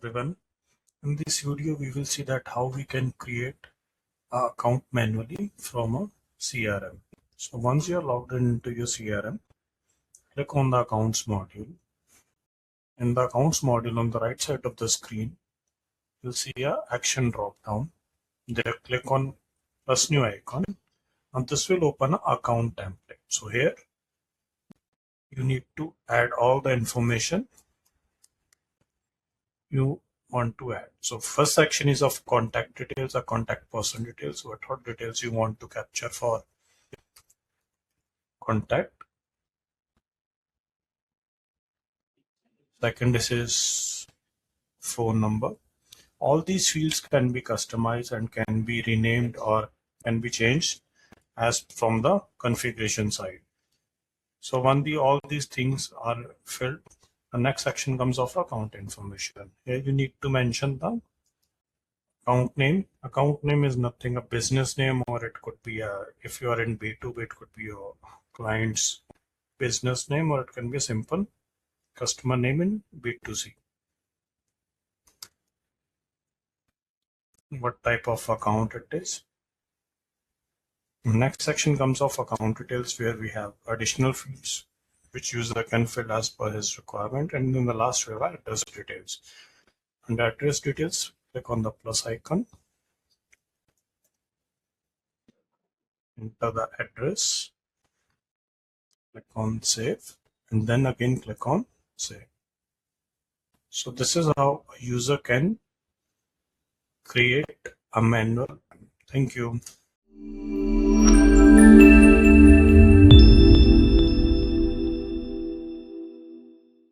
everyone. In this video, we will see that how we can create an account manually from a CRM. So once you are logged into your CRM, click on the accounts module. In the accounts module on the right side of the screen, you'll see a action drop down. There click on plus new icon and this will open an account template. So here you need to add all the information you want to add. So first section is of contact details or contact person details. What details you want to capture for contact. Second, this is phone number. All these fields can be customized and can be renamed or can be changed as from the configuration side. So when all these things are filled, the next section comes of account information. Here you need to mention the account name. Account name is nothing a business name, or it could be if you are in B2B, it could be your client's business name, or it can be a simple customer name in B2C. What type of account it is. Next section comes of account details, where we have additional fields which user can fill as per his requirement, and in the last we have address details. Under address details, click on the plus icon, enter the address, click on save, and then again click on save. So this is how a user can create a manual. Thank you.